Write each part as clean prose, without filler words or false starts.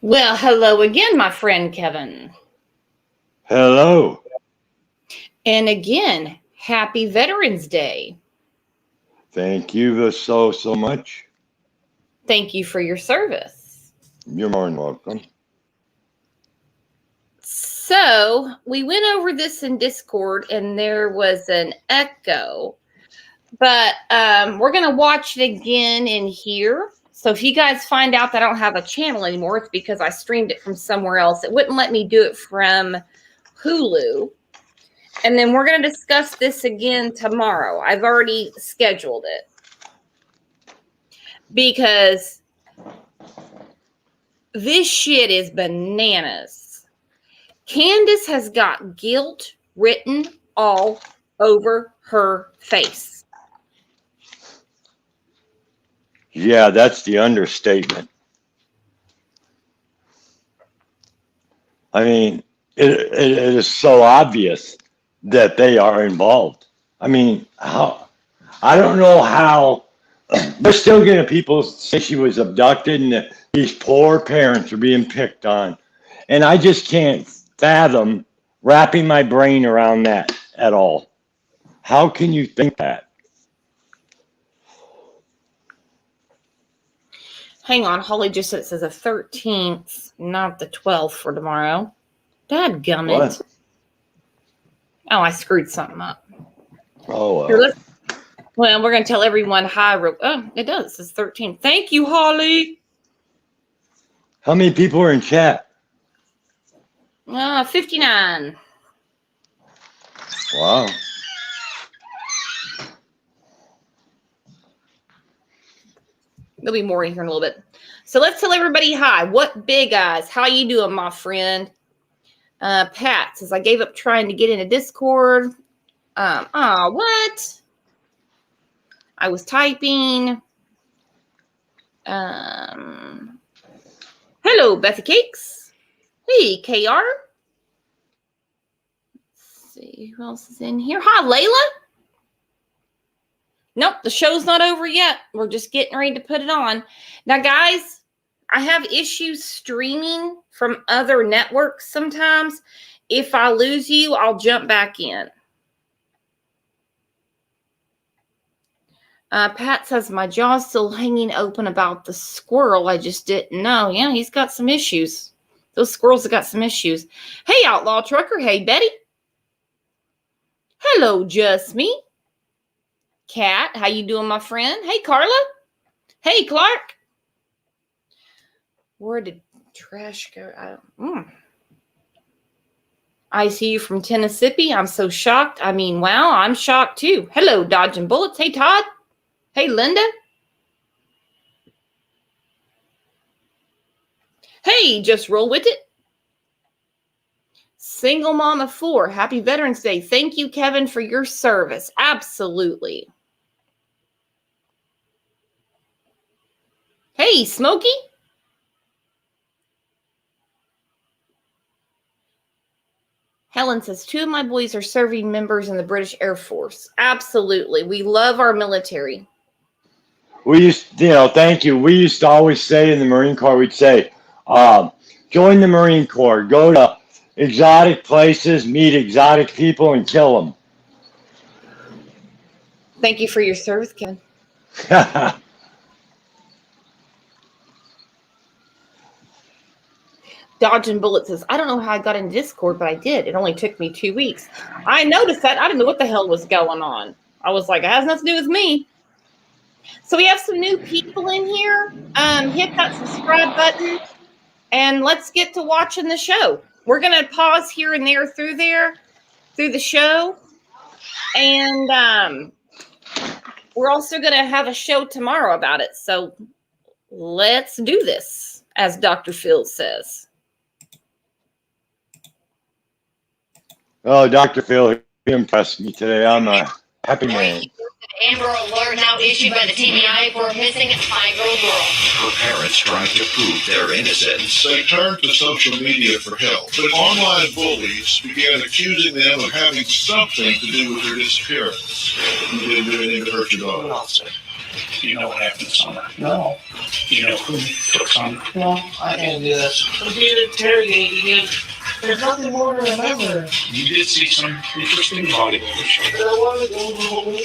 Well, hello again, my friend Kevin. Hello. And again, happy Veterans Day. Thank you so much. Thank you for your service. You're more than welcome. So, we went over this in Discord and there was an echo, but we're going to watch it again in here. So, if you guys find out that I don't have a channel anymore, it's because I streamed it from somewhere else. It wouldn't let me do it from Hulu. And then we're going to discuss this again tomorrow. I've already scheduled it because this shit is bananas. Candace has got guilt written all over her face. Yeah, that's the understatement. I mean, it is so obvious that they are involved. I mean, how? I don't know how. They're still getting people say she was abducted and that these poor parents are being picked on. And I just can't fathom wrapping my brain around that at all. How can you think that? Hang on, Holly just said it says the 13th, not the 12th for tomorrow. Dadgummit. What? Oh, I screwed something up. Oh, Here, well, we're going to tell everyone hi. Oh, it does. It says 13th. Thank you, Holly. How many people are in chat? 59. Wow. There'll be more in here in a little bit. So let's tell everybody hi. What big eyes? How you doing, my friend? Pat says, I gave up trying to get into Discord. What? I was typing. Hello, Bethy Cakes. Hey, KR. Let's see who else is in here. Hi, Layla. Nope, the show's not over yet. We're just getting ready to put it on. Now, guys, I have issues streaming from other networks sometimes. If I lose you, I'll jump back in. Pat says, my jaw's still hanging open about the squirrel. I just didn't know. Yeah, he's got some issues. Those squirrels have got some issues. Hey, Outlaw Trucker. Hey, Betty. Hello, Just Me. Kat, how you doing, my friend? Hey, Carla. Hey, Clark. Where did trash go? I see you from Tennessee. I'm so shocked. I mean, wow, I'm shocked too. Hello, Dodging Bullets. Hey, Todd. Hey, Linda. Hey, just roll with it. Single Mama 4. Happy Veterans Day. Thank you, Kevin, for your service. Absolutely. Hey, Smokey. Helen says, 2 of my boys are serving members in the British Air Force. Absolutely. We love our military. We used, thank you. We used to always say in the Marine Corps, we'd say, join the Marine Corps, go to exotic places, meet exotic people, and kill them. Thank you for your service, Kevin. Dodging Bullet says, I don't know how I got in Discord, but I did. It only took me 2 weeks. I noticed that. I didn't know what the hell was going on. I was like, it has nothing to do with me. So we have some new people in here. Hit that subscribe button, and let's get to watching the show. We're going to pause here and there through the show. And we're also going to have a show tomorrow about it. So let's do this, as Dr. Phil says. Oh, Dr. Phil, he impressed me today. I'm a happy man. Amber Alert now issued by the TBI for a missing 5-year-old girl. Her parents tried to prove their innocence. They turned to social media for help, but online bullies began accusing them of having something to do with her disappearance. You didn't do anything to hurt your daughter. Do you know what happened to Summer? No. Do you know who took Summer? No, I can't do this. I'm being interrogated again. There's nothing more to remember. You did see some interesting body language. I want to go home.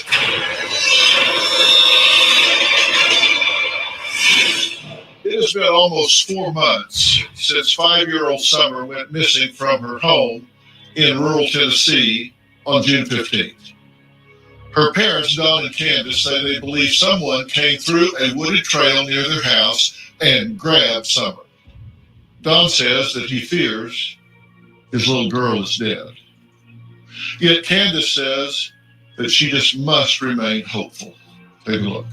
It has been almost 4 months since 5-year-old Summer went missing from her home in rural Tennessee on June 15th. Her parents, Dawn and Candace, say they believe someone came through a wooded trail near their house and grabbed Summer. Dawn says that he fears his little girl is dead. Yet Candace says that she just must remain hopeful. Take a look.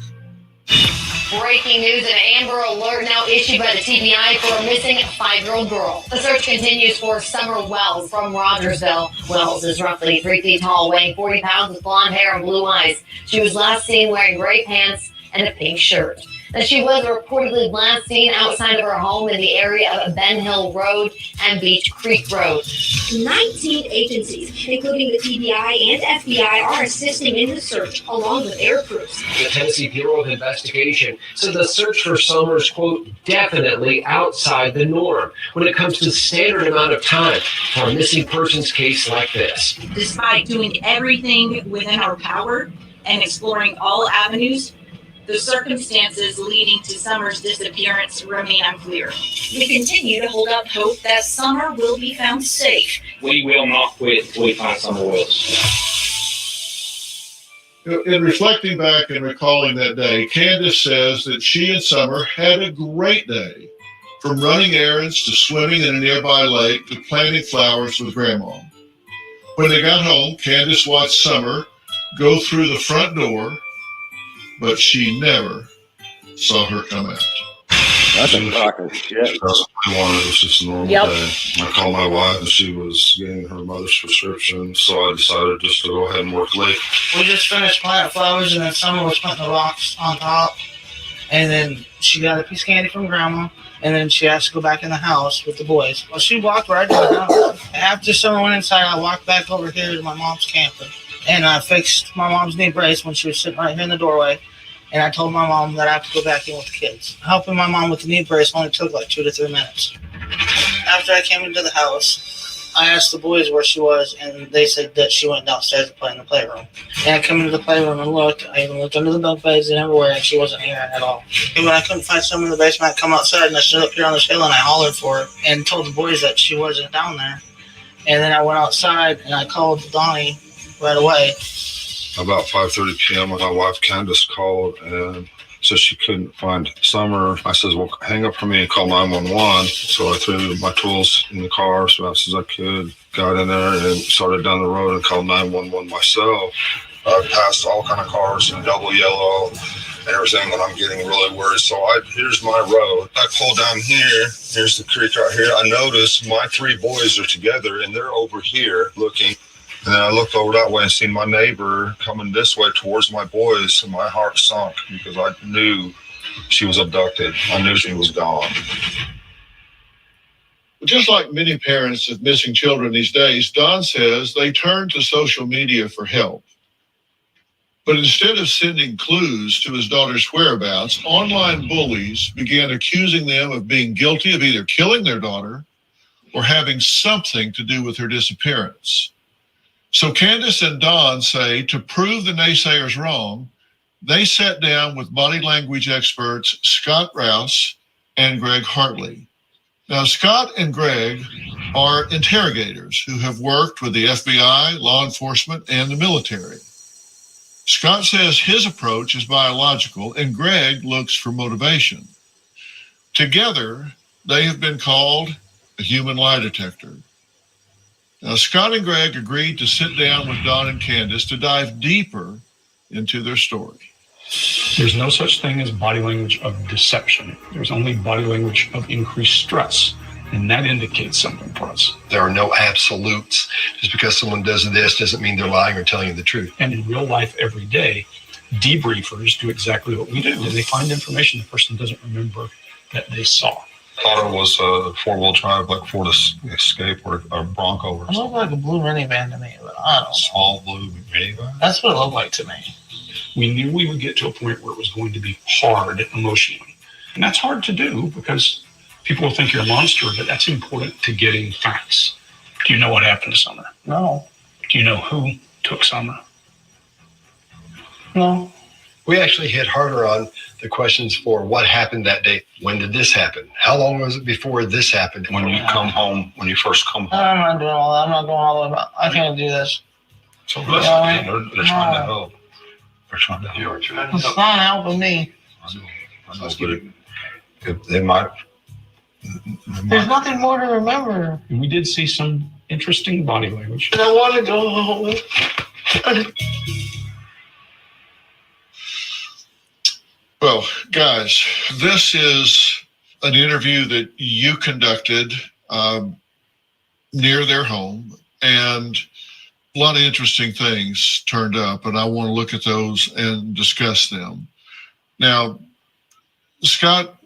Breaking news, an Amber Alert now issued by the TBI for a missing 5-year-old girl. The search continues for Summer Wells from Rogersville. Wells is roughly 3 feet tall, weighing 40 pounds, with blonde hair and blue eyes. She was last seen wearing gray pants and a pink shirt. Now, she was reportedly last seen outside of her home in the area of Ben Hill Road and Beach Creek Road. 19 agencies, including the TBI and FBI, are assisting in the search, along with air crews. The Tennessee Bureau of Investigation said the search for Summer is, quote, definitely outside the norm when it comes to the standard amount of time for a missing persons case like this. Despite doing everything within our power and exploring all avenues, the circumstances leading to Summer's disappearance remain unclear. We continue to hold out hope that Summer will be found safe. We will not quit until we find Summer Wells. In reflecting back and recalling that day, Candace says that she and Summer had a great day, from running errands to swimming in a nearby lake to planting flowers with Grandma. When they got home, Candace watched Summer go through the front door, but she never saw her come out. That's a crock of shit. It was just a normal day. I called my wife and she was getting her mother's prescription, so I decided just to go ahead and work late. We just finished planting flowers, and then Summer was putting the rocks on top. And then she got a piece of candy from Grandma, and then she asked to go back in the house with the boys. Well, she walked right to the house. After Summer went inside, I walked back over here to my mom's camping, and I fixed my mom's knee brace when she was sitting right here in the doorway. And I told my mom that I have to go back in with the kids. Helping my mom with the knee brace only took like 2 to 3 minutes. After I came into the house, I asked the boys where she was, and they said that she went downstairs to play in the playroom. And I came into the playroom and looked. I even looked under the bunk beds and everywhere, and she wasn't here at all. And when I couldn't find Summer in the basement, I come outside, and I stood up here on this hill, and I hollered for her and told the boys that she wasn't down there. And then I went outside, and I called Donnie right away. About 5:30 p.m., my wife Candace called and said she couldn't find Summer. I said, well, hang up for me and call 911. So I threw my tools in the car as fast as I could, got in there and started down the road and called 911 myself. I passed all kind of cars in double yellow and everything, and I'm getting really worried. So here's my road. I pull down here. Here's the creek right here. I notice my 3 boys are together, and they're over here looking. And then I looked over that way and seen my neighbor coming this way towards my boys, and my heart sunk because I knew she was abducted. I knew she was gone. Just like many parents of missing children these days, Don says they turn to social media for help. But instead of sending clues to his daughter's whereabouts, online bullies began accusing them of being guilty of either killing their daughter or having something to do with her disappearance. So Candace and Don say to prove the naysayers wrong, they sat down with body language experts Scott Rouse and Greg Hartley. Now, Scott and Greg are interrogators who have worked with the FBI, law enforcement, and the military. Scott says his approach is biological, and Greg looks for motivation. Together, they have been called a human lie detector. Now, Scott and Greg agreed to sit down with Don and Candace to dive deeper into their story. There's no such thing as body language of deception. There's only body language of increased stress, and that indicates something for us. There are no absolutes. Just because someone does this doesn't mean they're lying or telling you the truth. And in real life, every day, debriefers do exactly what we do. They find information the person doesn't remember that they saw. Thought it was a 4-wheel drive, like Ford Escape or a Bronco or It looked like a blue minivan to me, but I don't know. Small blue minivan. That's what it looked like to me. We knew we would get to a point where it was going to be hard emotionally. And that's hard to do because people will think you're a monster, but that's important to getting facts. Do you know what happened to Summer? No. Do you know who took Summer? No. We actually hit harder on the questions for what happened that day. When did this happen? How long was it before this happened? When you come home, when you first come home. I'm not doing all that. I'm not going all the way. I can't do this. So listen, man, they're trying to help. They're trying to help. It's not helping me. I know, but they might. There's nothing more to remember. And we did see some interesting body language. And I want to go home. Well, guys, this is an interview that you conducted near their home, and a lot of interesting things turned up, and I want to look at those and discuss them. Now, Scott,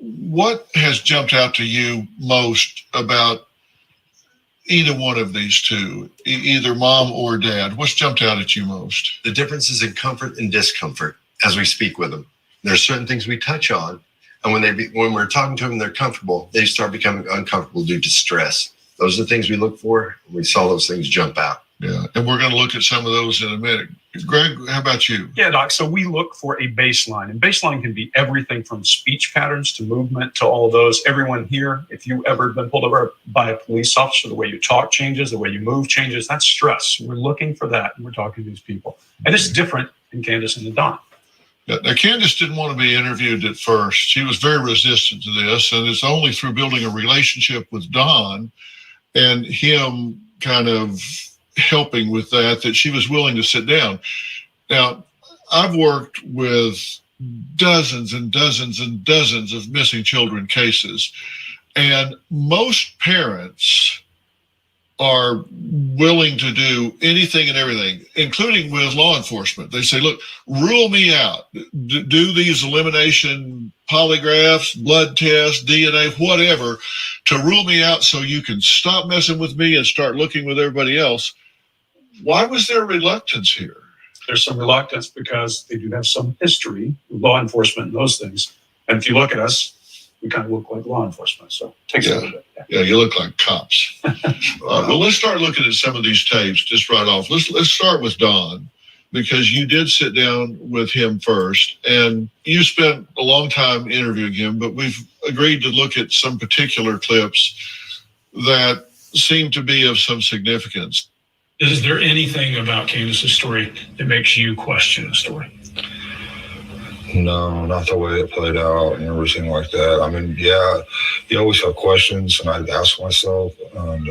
what has jumped out to you most about either one of these two, either mom or dad? What's jumped out at you most? The difference is in comfort and discomfort as we speak with them. There are certain things we touch on, and when we're talking to them, they're comfortable. They start becoming uncomfortable due to stress. Those are the things we look for. We saw those things jump out. Yeah, and we're going to look at some of those in a minute. Greg, how about you? Yeah, Doc. So we look for a baseline, and baseline can be everything from speech patterns to movement to all of those. Everyone here, if you've ever been pulled over by a police officer, the way you talk changes, the way you move changes. That's stress. We're looking for that, and we're talking to these people. And it's different in Candace and Don. Now, Candace didn't want to be interviewed at first. She was very resistant to this, and it's only through building a relationship with Don and him kind of helping with that she was willing to sit down. Now, I've worked with dozens and dozens and dozens of missing children cases, and most parents are willing to do anything and everything, including with law enforcement. They say, look, rule me out. Do these elimination polygraphs, blood tests, DNA, whatever, to rule me out so you can stop messing with me and start looking with everybody else. Why was there reluctance here? There's some reluctance because they do have some history with law enforcement and those things. And if you look at us, we kind of look like law enforcement. So it takes a little bit. Yeah, you look like cops. Well, let's start looking at some of these tapes just right off. Let's start with Don, because you did sit down with him first, and you spent a long time interviewing him, but we've agreed to look at some particular clips that seem to be of some significance. Is there anything about Candace's story that makes you question the story? No, not the way it played out and everything like that. I mean, yeah, you always have questions, and I'd ask myself, and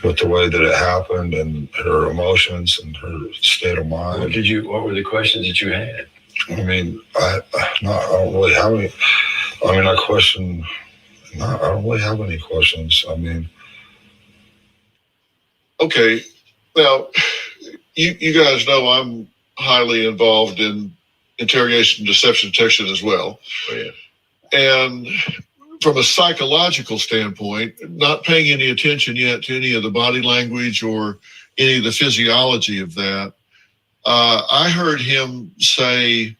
with the way that it happened and her emotions and her state of mind. What were the questions that you had? I mean, I don't really have any. I mean, I don't really have any questions. I mean. Okay, now, you guys know I'm highly involved in interrogation, deception, detection as well. Oh, yeah. And from a psychological standpoint, not paying any attention yet to any of the body language or any of the physiology of that, I heard him say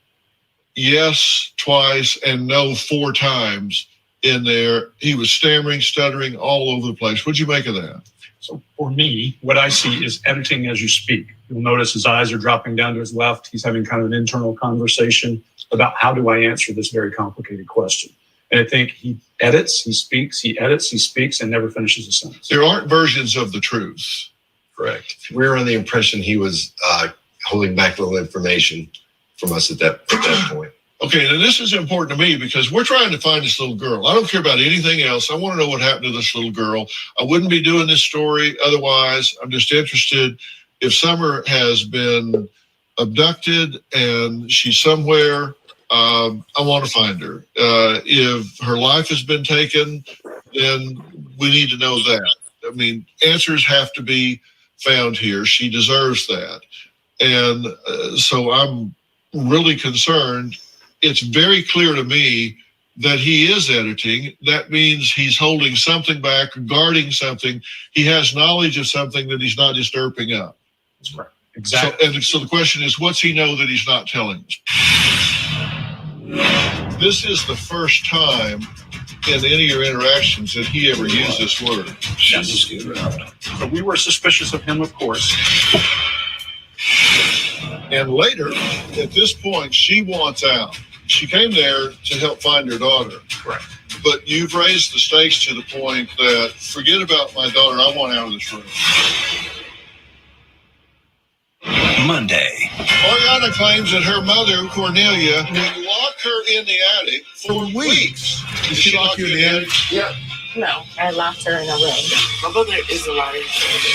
yes twice and no 4 times in there. He was stammering, stuttering all over the place. What'd you make of that? So for me, what I see is editing as you speak. You'll notice his eyes are dropping down to his left. He's having kind of an internal conversation about how do I answer this very complicated question. And I think he edits, he speaks, he edits, he speaks, and never finishes a sentence. There aren't versions of the truth. Correct. We were under the impression he was holding back a little information from us at that point. Okay, and this is important to me because we're trying to find this little girl. I don't care about anything else. I want to know what happened to this little girl. I wouldn't be doing this story otherwise. I'm just interested if Summer has been abducted and she's somewhere. I want to find her. If her life has been taken, then we need to know that. I mean, answers have to be found here. She deserves that. And so I'm really concerned. It's very clear to me that he is editing. That means he's holding something back, guarding something. He has knowledge of something that he's not just derping up. That's right. Exactly. So the question is, what's he know that he's not telling us? This is the first time in any of your interactions that he ever used this word. Yes. But we were suspicious of him, of course. And later, at this point, she wants out. She came there to help find her daughter. Correct. But you've raised the stakes to the point that forget about my daughter. I want out of this room. Monday. Oriana claims that her mother, Cornelia, would lock her in the attic for weeks. Did she lock you in the attic? Yep. No, I locked her in a room. My mother is a liar.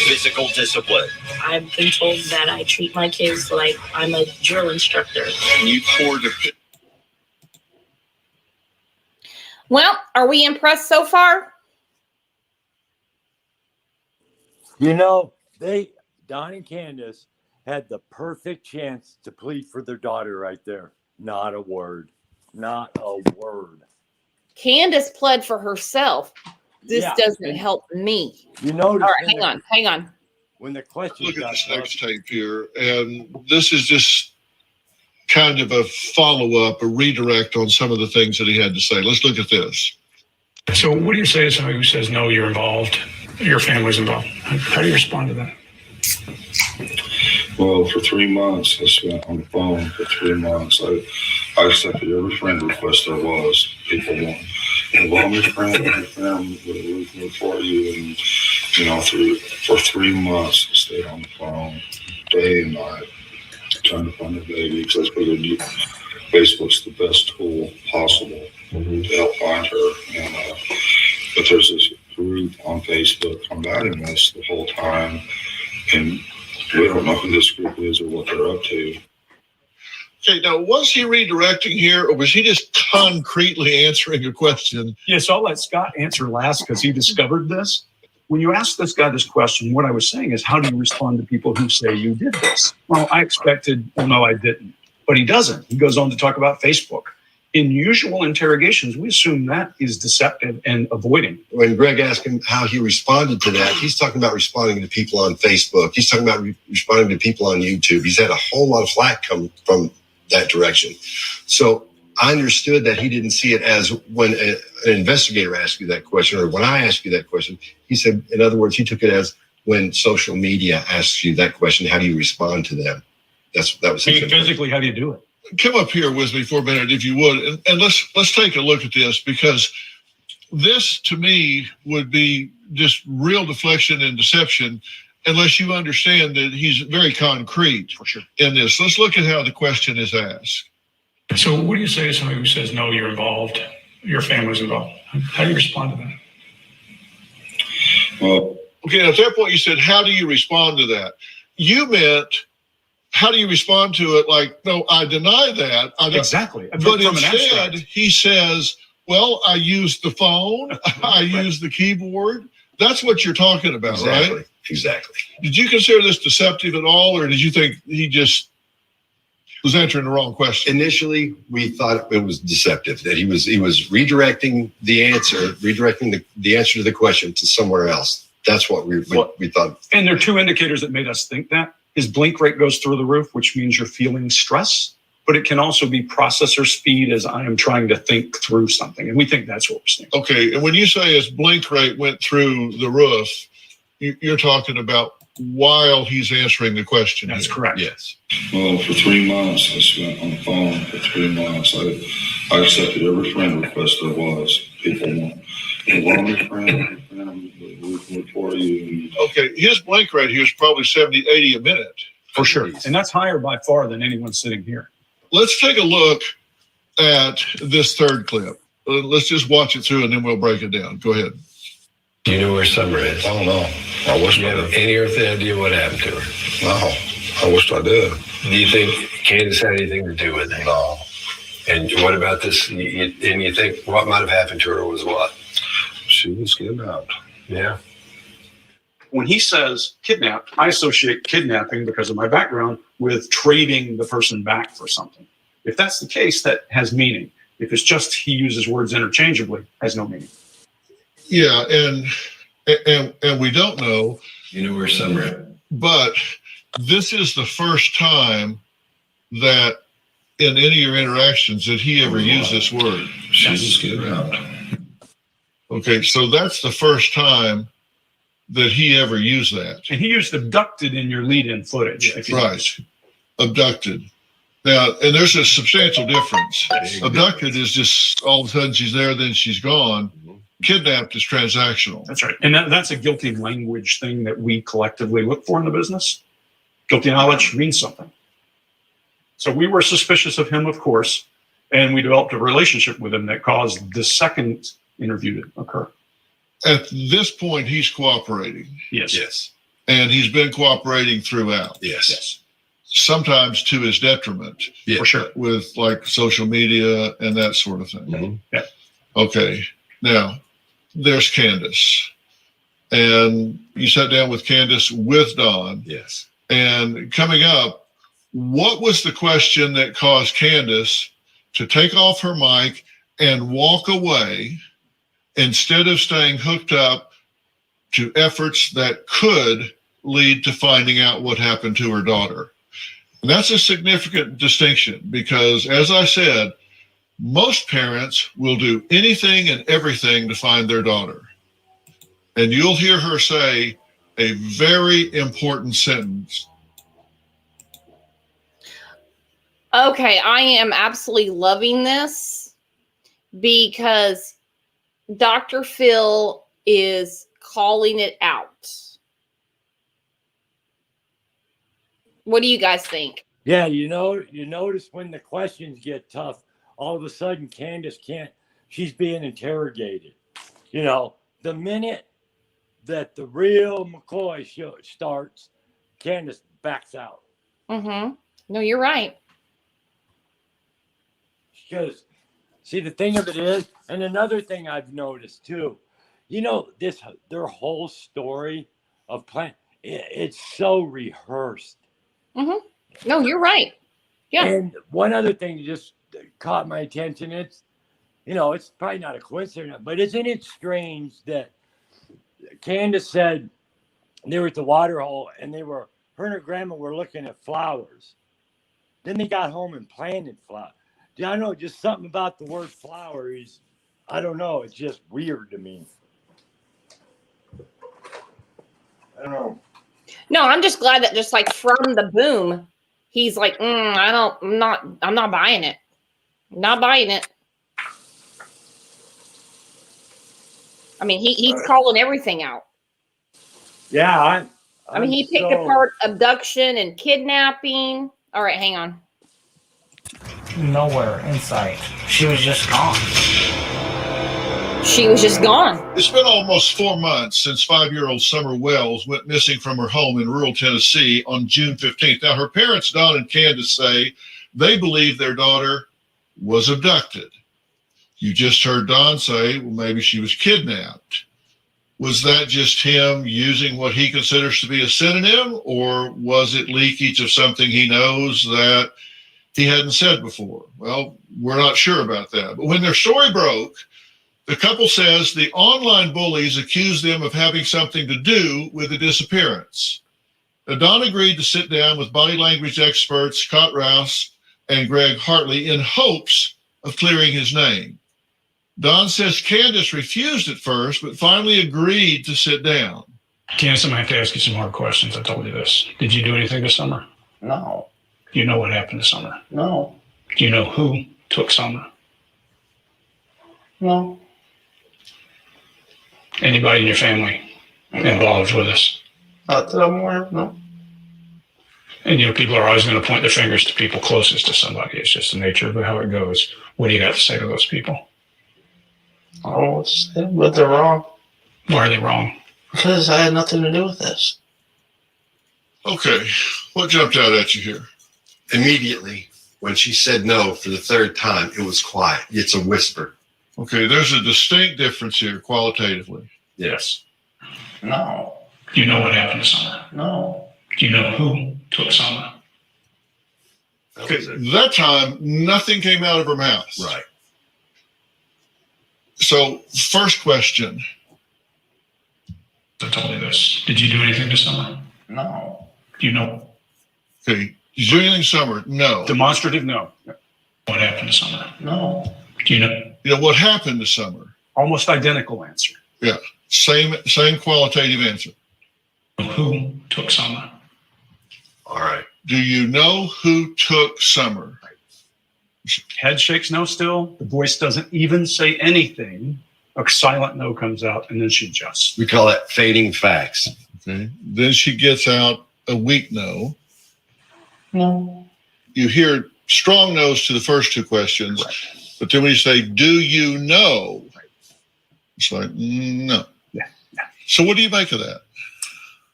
Physical discipline. I've been told that I treat my kids like I'm a drill instructor. And you poured a pit. Well, are we impressed so far? You know, Don and Candace had the perfect chance to plead for their daughter right there. Not a word. Not a word. Candace pled for herself. This Yeah. doesn't help me. You notice. All right, hang on. When the question Look at this next tape here, and this is just kind of a follow-up, a redirect on some of the things that he had to say. Let's look at this. So what do you say to somebody who says, no, you're involved, your family's involved? How do you respond to that? Well, for 3 months, I spent on the phone for 3 months. I accepted every friend request there was. People want, involve your friend, your family, we're for you. And, for 3 months, I stayed on the phone day and night, trying to find a baby, because I figured Facebook's the best tool possible to help find her. And but there's this group on Facebook combating this the whole time, and we don't know who this group is or what they're up to. Okay, now, was he redirecting here, or was he just concretely answering a question? Yes, I'll let Scott answer last because he discovered this. When you ask this guy this question, what I was saying is, how do you respond to people who say you did this? Well, I expected, well, no, I didn't. But he doesn't. He goes on to talk about Facebook. In usual interrogations, we assume that is deceptive and avoiding. When Greg asked him how he responded to that, he's talking about responding to people on Facebook. He's talking about responding to people on YouTube. He's had a whole lot of flack come from that direction. So I understood that he didn't see it as when an investigator asked you that question, or when I asked you that question. He said, in other words, he took it as when social media asks you that question, how do you respond to them? That was his physically, how do you do it? Come up here with me for a minute, if you would, and let's take a look at this, because this, to me, would be just real deflection and deception unless you understand that he's very concrete in this. Let's look at how the question is asked. So what do you say to somebody who says, no, you're involved, your family's involved? How do you respond to that? Well, okay, now at that point you said, how do you respond to that? You meant, how do you respond to it? Like, no, I deny that. Exactly. But instead, he says, well, I used the phone. I used the keyboard. That's what you're talking about, right? Exactly. Did you consider this deceptive at all, or did you think he just was answering the wrong question? Initially, we thought it was deceptive, that he was redirecting the answer to the question to somewhere else. That's what we thought. And there are two indicators that made us think that. His blink rate goes through the roof, which means you're feeling stress, but it can also be processor speed as I am trying to think through something. And we think that's what we're seeing. Okay. And when you say his blink rate went through the roof, you're talking about while he's answering the question. That's correct. Yes. Well, for 3 months, I spent on the phone for 3 months. I accepted every friend request there was. People want, involve your friend, we're for you. Okay, his blink rate here is probably 70, 80 a minute. For sure. And that's higher by far than anyone sitting here. Let's take a look at this third clip. Let's just watch it through and then we'll break it down. Go ahead. Do you know where Summer is? I don't know. I wish Do you I have did. any earthly idea what happened to her? No, I wish I did. Do you think Candace had anything to do with it? No. And what about this? And you think what might have happened to her was what? She was kidnapped. Yeah. When he says kidnapped, I associate kidnapping because of my background with trading the person back for something. If that's the case, that has meaning. If it's just he uses words interchangeably, has no meaning. Yeah, and we don't know. You know where Summer is? But this is the first time that in any of your interactions that he ever used this word. She's good around. Okay, so that's the first time that he ever used that. And he used abducted in your lead-in footage. Right. Abducted. Now, and there's a substantial difference. Abducted is just all of a sudden she's there, then she's gone. Kidnapped is transactional. That's right. And that's a guilty language thing that we collectively look for in the business. Guilty knowledge means something. So we were suspicious of him, of course, and we developed a relationship with him that caused the second interview to occur. At this point, he's cooperating. Yes. Yes. And he's been cooperating throughout. Yes. Sometimes to his detriment. Yeah. For sure. With like social media and that sort of thing. Mm-hmm. Yeah. Okay. Now, there's Candace. And you sat down with Candace with Don. Yes. And coming up, what was the question that caused Candace to take off her mic and walk away instead of staying hooked up to efforts that could lead to finding out what happened to her daughter? And that's a significant distinction because, as I said, most parents will do anything and everything to find their daughter. And you'll hear her say a very important sentence. Okay, I am absolutely loving this because Dr. Phil is calling it out. What do you guys think? Yeah, you notice when the questions get tough, all of a sudden Candace she's being interrogated. You know, the minute that the real McCoy show starts, Candace backs out. Mm-hmm. No, you're right. Because, see, the thing of it is, and another thing I've noticed too, you know, their whole story of it's so rehearsed. Mm-hmm. No, you're right. Yeah. And one other thing that just caught my attention, it's probably not a coincidence, but isn't it strange that Candace said they were at the water hole and her and her grandma were looking at flowers. Then they got home and planted flowers. I don't know, just something about the word flower is, I don't know, it's just weird to me. I don't know. No, I'm just glad that just like from the boom, he's like, I'm not buying it. I'm not buying it. I mean, he's calling everything out. Yeah, I mean, he picked apart abduction and kidnapping. All right, hang on. Nowhere in sight. She was just gone. She was just gone. It's been almost 4 months since 5-year-old Summer Wells went missing from her home in rural Tennessee on June 15th. Now, her parents, Don and Candace, say they believe their daughter was abducted. You just heard Don say, well, maybe she was kidnapped. Was that just him using what he considers to be a synonym, or was it leakage of something he knows that he hadn't said before? Well, we're not sure about that. But when their story broke, the couple says the online bullies accused them of having something to do with the disappearance. Now, Don agreed to sit down with body language experts Scott Rouse and Greg Hartley in hopes of clearing his name. Don says Candace refused at first, but finally agreed to sit down. Candace, I'm going to have to ask you some hard questions. I told you this. Did you do anything this summer? No. Do you know what happened this summer? No. Do you know who took Summer? No. Anybody in your family involved with this? Not that I'm aware of, no. And, people are always going to point their fingers to people closest to somebody. It's just the nature of how it goes. What do you got to say to those people? I don't know what to say, but they're wrong. Why are they wrong? Because I had nothing to do with this. Okay, what jumped out at you here? Immediately, when she said no for the third time, it was quiet. It's a whisper. Okay, there's a distinct difference here qualitatively. Yes. No. Do you know what happened to Summer? No. Do you know who took Summer? Okay, that time, nothing came out of her mouth. Right. So, first question. I told you this. Did you do anything to Summer? No. Do you know Okay. Did you do anything, Summer? No. Demonstrative, no. What happened to Summer? No. Do you know? You know what happened to Summer? Almost identical answer. Yeah. Same qualitative answer. Who took Summer? All right. Do you know who took Summer? Head shakes no still. The voice doesn't even say anything. A silent no comes out, and then she adjusts. We call that fading facts. Okay. Then she gets out a weak no. No. You hear strong no's to the first two questions, but then when you say, do you know? It's like, no. Yeah. So what do you make of that?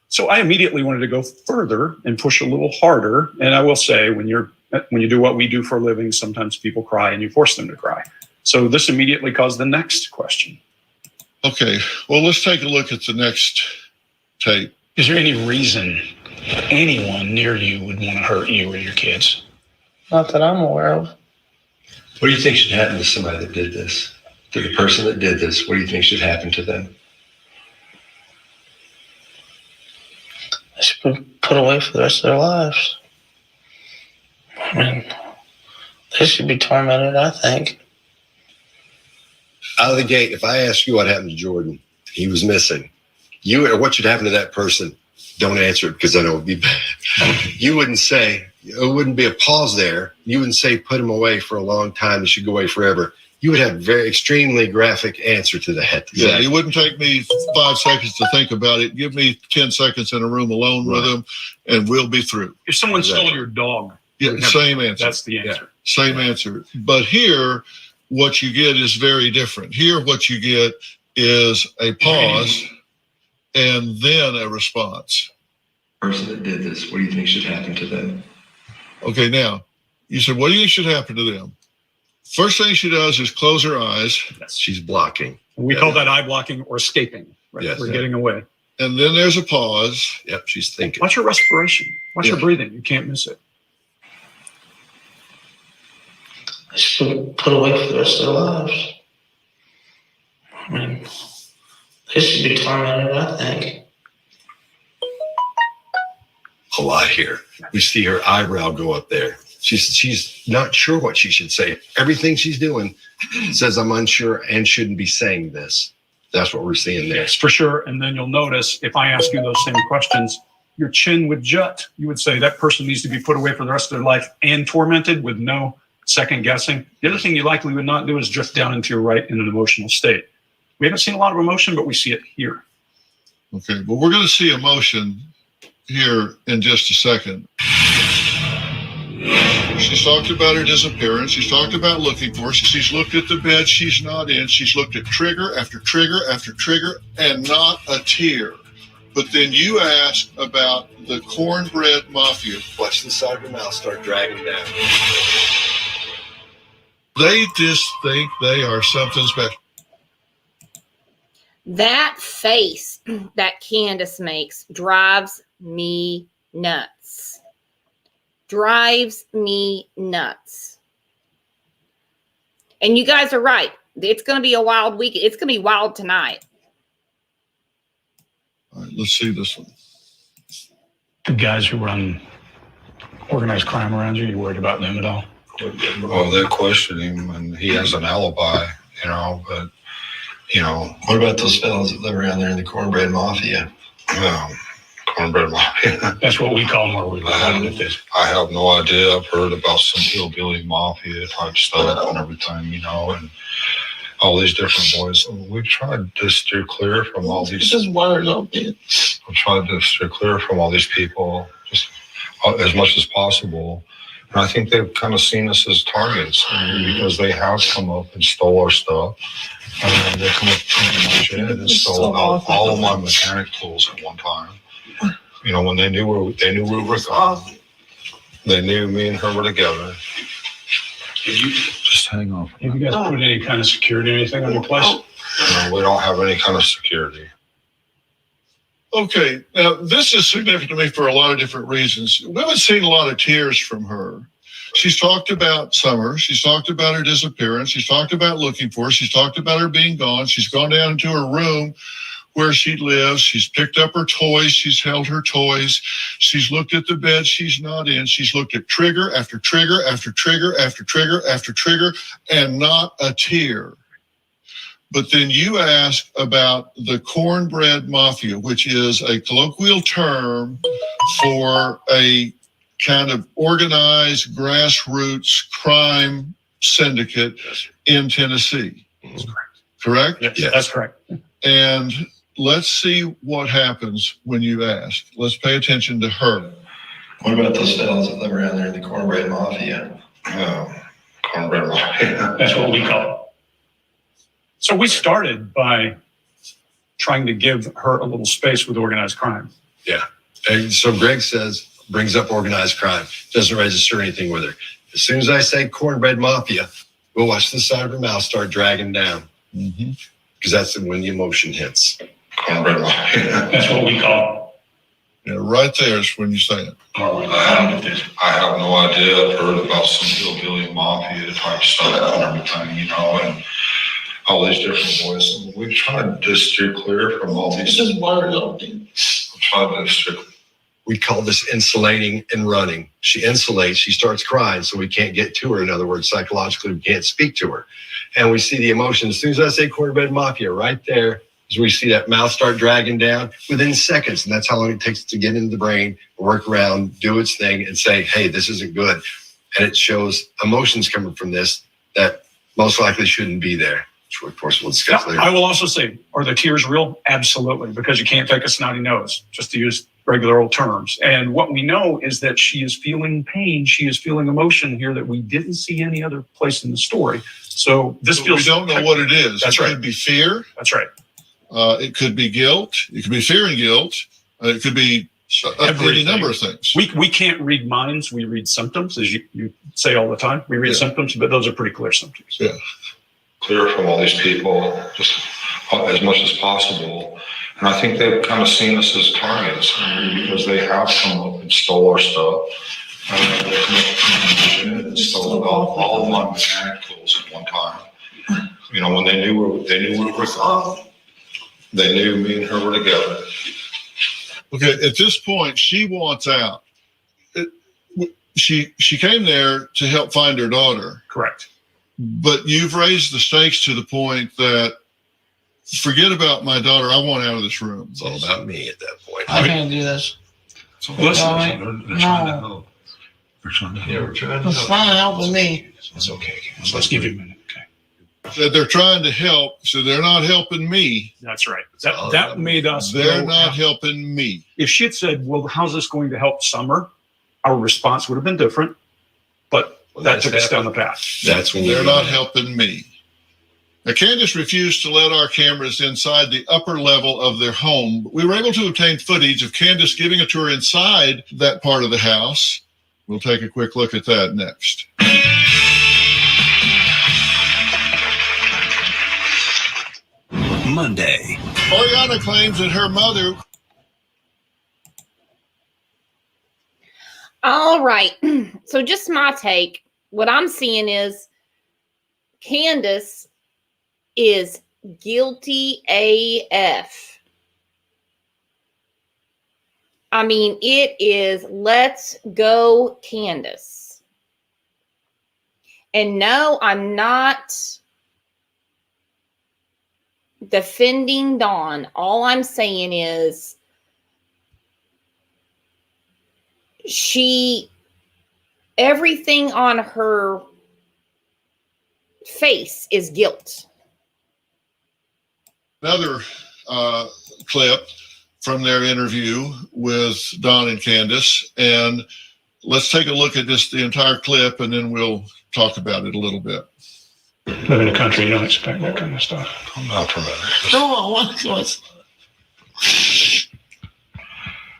So I immediately wanted to go further and push a little harder. And I will say, when you do what we do for a living, sometimes people cry and you force them to cry. So this immediately caused the next question. Okay. Well, let's take a look at the next tape. Is there any reason anyone near you would want to hurt you or your kids? Not that I'm aware of. What do you think should happen to somebody that did this? To the person that did this, what do you think should happen to them? They should be put away for the rest of their lives. I mean, they should be tormented, I think. Out of the gate, if I ask you what happened to Jordan, he was missing. What should happen to that person? Don't answer it because I know it would be bad. You wouldn't say, it wouldn't be a pause there. You wouldn't say put him away for a long time. He should go away forever. You would have a very extremely graphic answer to that. Yeah, it wouldn't take me 5 seconds to think about it. Give me 10 seconds in a room alone with him, and we'll be through. If someone stole your dog, yeah, same answer. That's the answer. Yeah, same answer. But here, what you get is very different. Here, what you get is a pause and then a response. Person that did this, what do you think should happen to them? Okay, now, you said, what do you think should happen to them? First thing she does is close her eyes. Yes. She's blocking. We call that eye blocking or escaping. Right? Yes. We're getting away. And then there's a pause. Yep, she's thinking. Watch her respiration. Watch her breathing. You can't miss it. They should be put away for the rest of their lives. I mean, they should be tormented, I think. A lot here. We see her eyebrow go up there. She's not sure what she should say. Everything she's doing says I'm unsure and shouldn't be saying this. That's what we're seeing there. Yes, for sure. And then you'll notice if I ask you those same questions, your chin would jut. You would say that person needs to be put away for the rest of their life and tormented with no second guessing. The other thing you likely would not do is drift down into your right in an emotional state. We haven't seen a lot of emotion, but we see it here. Okay, well, we're going to see emotion here in just a second. She's talked about her disappearance. She's talked about looking for her. She's looked at the bed she's not in. She's looked at trigger after trigger after trigger and not a tear. But then you ask about the cornbread mafia. Watch the side of her mouth start dragging down. They just think they are something special. That face that Candace makes drives me nuts. Drives me nuts. And you guys are right. It's going to be a wild week. It's going to be wild tonight. All right, let's see this one. The guys who run organized crime around you, you worried about them at all? Well, they question him, and he has an alibi, but, What about those fellows that live around there in the cornbread mafia? cornbread mafia. That's what we call them where we live with this. I have no idea. I've heard about some hillbilly mafia type stuff and everything, and all these different boys. We've tried to steer clear from all these. Just one little bit. We've tried to steer clear from all these people just as much as possible. And I think they've kind of seen us as targets because they have come up and stole our stuff. And they come up to my shed and stole all of my mechanic tools at one time. When they knew we were gone. They knew me and her were together. Just hang on. Have you guys put any kind of security or anything on your place? No, we don't have any kind of security. Okay, now this is significant to me for a lot of different reasons. We haven't seen a lot of tears from her. She's talked about Summer. She's talked about her disappearance. She's talked about looking for her. She's talked about her being gone. She's gone down into her room where she lives. She's picked up her toys. She's held her toys. She's looked at the bed she's not in. She's looked at trigger after trigger after trigger after trigger after trigger, and not a tear. But then you ask about the cornbread mafia, which is a colloquial term for a kind of organized grassroots crime syndicate in Tennessee. That's correct. Correct? Yes, that's correct. And let's see what happens when you ask. Let's pay attention to her. What about those fellas that live around there in the cornbread mafia? Cornbread mafia. That's what we call it. So we started by trying to give her a little space with organized crime. Yeah. And so Greg brings up organized crime, doesn't register anything with her. As soon as I say cornbread mafia, we'll watch the side of her mouth start dragging down. Because that's when the emotion hits. Cornbread mafia. That's what we call it. Yeah, right there is when you say it. I have no idea. I've heard about some hillbilly mafia type stuff and everything, you know, and all these different voices. We've tried to steer clear from all these. This is we call this insulating and running. She insulates, she starts crying, so we can't get to her. In other words, psychologically, we can't speak to her. And we see the emotion. As soon as I say cornbread mafia, right there, as we see that mouth start dragging down within seconds. And that's how long it takes to get into the brain, work around, do its thing, and say, hey, this isn't good. And it shows emotions coming from this that most likely shouldn't be there. Which of course we'll discuss later. I will also say, are the tears real? Absolutely, because you can't take a snotty nose, just to use regular old terms. And what we know is that she is feeling pain. She is feeling emotion here that we didn't see any other place in the story. So this feels. We don't know what it is. That's right. It could be fear. That's right. It could be guilt. It could be fear and guilt. It could be any number of things. We can't read minds. We read symptoms, as you say all the time. We read symptoms, but those are pretty clear symptoms. Yeah. Clear from all these people just as much as possible. And I think they've kind of seen us as targets because they have come up and stole our stuff. They come up and stole all of my mechanic tools at one time. You know, when they knew we were gone, they knew me and her were together. Okay, at this point, she wants out. She came there to help find her daughter. Correct. But you've raised the stakes to the point that forget about my daughter. I want out of this room. It's all about me at that point. I can't do this. Listen, they're trying to help. We're trying to help with me. It's okay. Let's give you a minute. Okay. That they're trying to help, so they're not helping me. That's right. That made us. They're not helping me. If she had said, "Well, how's this going to help Summer?" our response would have been different. But that took us down the path. That's when they're not helping me. Now, Candace refused to let our cameras inside the upper level of their home. But we were able to obtain footage of Candace giving a tour inside that part of the house. We'll take a quick look at that next. Monday. Oriana claims that her mother. All right. So just my take. What I'm seeing is Candace is guilty AF. I mean, it is let's go, Candace. And no, I'm not defending Dawn. All I'm saying is everything on her face is guilt. Another clip from their interview with Dawn and Candace. And let's take a look at just the entire clip and then we'll talk about it a little bit. Live in the country, you don't expect that kind of stuff. I'm not from it. No, I want to.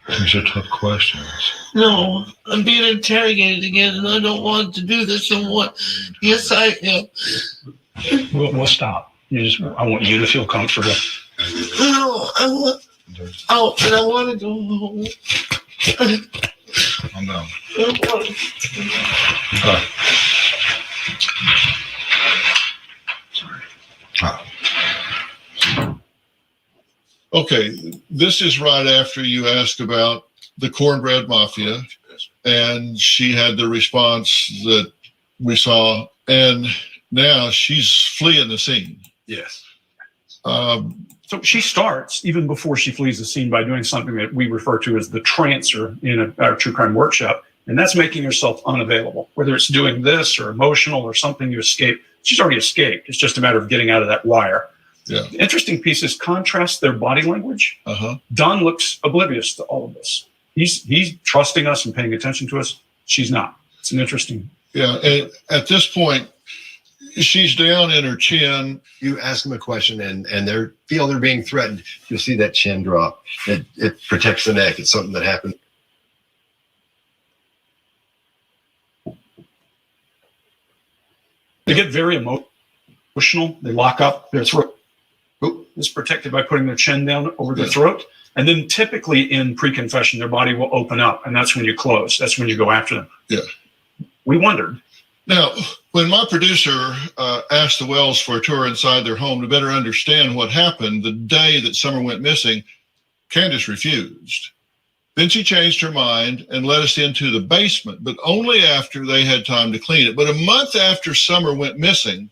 These are tough questions. No, I'm being interrogated again, and I don't want to do this no more. Yes, I am. We'll stop. I want you to feel comfortable. No, I want out, and I want to go home. I'm down. Okay, this is right after you asked about the Cornbread Mafia, and she had the response that we saw, and now she's fleeing the scene. Yes. So she starts even before she flees the scene by doing something that we refer to as the trancer in our true crime workshop, and that's making herself unavailable. Whether it's doing this or emotional or something to escape, she's already escaped. It's just a matter of getting out of that wire. Yeah. The interesting piece is contrast their body language. Don looks oblivious to all of this. He's trusting us and paying attention to us. She's not. It's an interesting. Yeah, and at this point, she's down in her chin. You ask them a question and they feel they're being threatened. You'll see that chin drop. It protects the neck. It's something that happened. They get very emotional. They lock up their throat. Is protected by putting their chin down over their throat. And then typically in pre-confession, their body will open up, and that's when you close. That's when you go after them. Yeah. We wondered. Now, when my producer asked the Wells for a tour inside their home to better understand what happened the day that Summer went missing, Candace refused. Then she changed her mind and let us into the basement, but only after they had time to clean it. But a month after Summer went missing,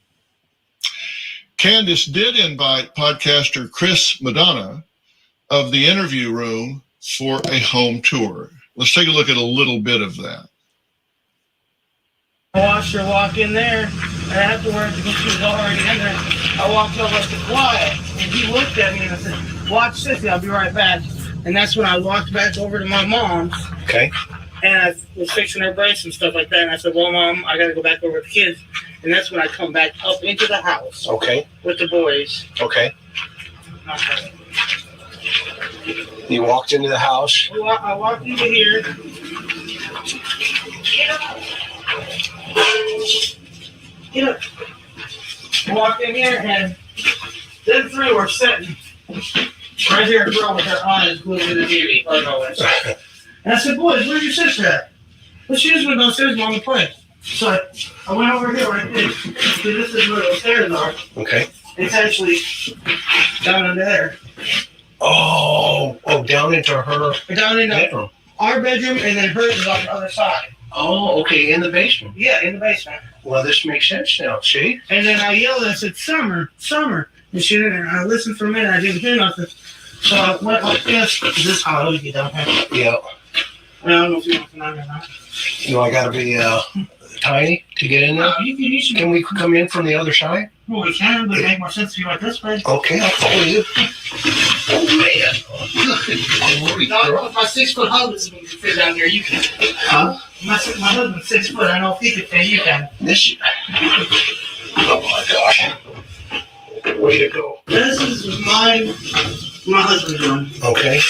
Candace did invite podcaster Chris Madonna of The Interview Room for a home tour. Let's take a look at a little bit of that. I watched her walk in there, and afterwards, when she was already in there, I walked over to quiet, and he looked at me and I said, "Watch Sissy, I'll be right back." And that's when I walked back over to my mom's. Okay. And I was fixing her brace and stuff like that. And I said, "Well, Mom, I got to go back over with the kids." And that's when I come back up into the house. Okay. With the boys. Okay. You walked into the house. I walked into here. Get up. I walked in here and them three were sitting right here, a girl with her eyes glued to the TV. And I said, "Boys, where's your sister at?" Well, she just went downstairs Mom to play. So I went over here right there. See, this is where the stairs are. Okay. It's actually down under there. Oh, down into her Down in bedroom. Our bedroom, and then hers is on the other side. Oh, okay, in the basement. Yeah, in the basement. Well, this makes sense now. See? And then I yelled and I said, "Summer, Summer." And she didn't. And I listened for a minute. I didn't hear nothing. So I went like this. Is this how I would get down here? Yeah. I don't know if you want to know or not. Do I got to be tiny to get in there? You should. Can we come in from the other side? Well, we can, but it make more sense to you like this way. Okay, I'll follow you. Oh, man. No, if my 6 foot husband can fit down there, you can. Huh? My husband's 6 foot. I know if he can fit, you can. Oh, my gosh. Way to go. This is my husband's room. Okay.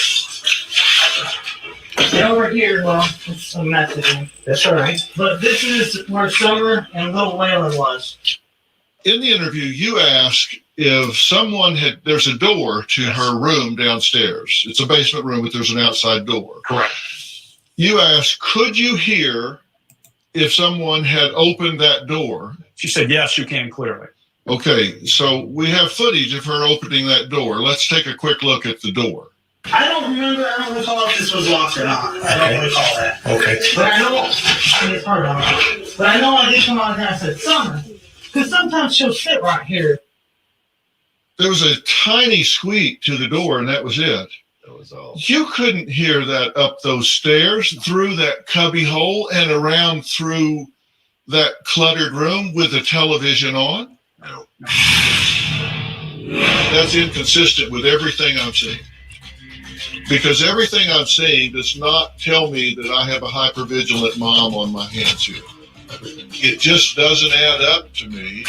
And over here, well, it's a mess again. That's all right. But this is where Summer and little Waylon was. In the interview, you ask if someone there's a door to her room downstairs. It's a basement room, but there's an outside door. Correct. You ask, could you hear if someone had opened that door? She said, "Yes, you can clearly." Okay, so we have footage of her opening that door. Let's take a quick look at the door. I don't recall if this was locked or not. I don't recall that. Okay. But I know, it's hard on me. But I know I did come out here and I said, "Summer," because sometimes she'll sit right here. There was a tiny squeak to the door, and that was it. That was all. You couldn't hear that up those stairs, through that cubby hole, and around through that cluttered room with the television on? No. That's inconsistent with everything I'm seeing. Because everything I'm seeing does not tell me that I have a hypervigilant mom on my hands here. It just doesn't add up to me.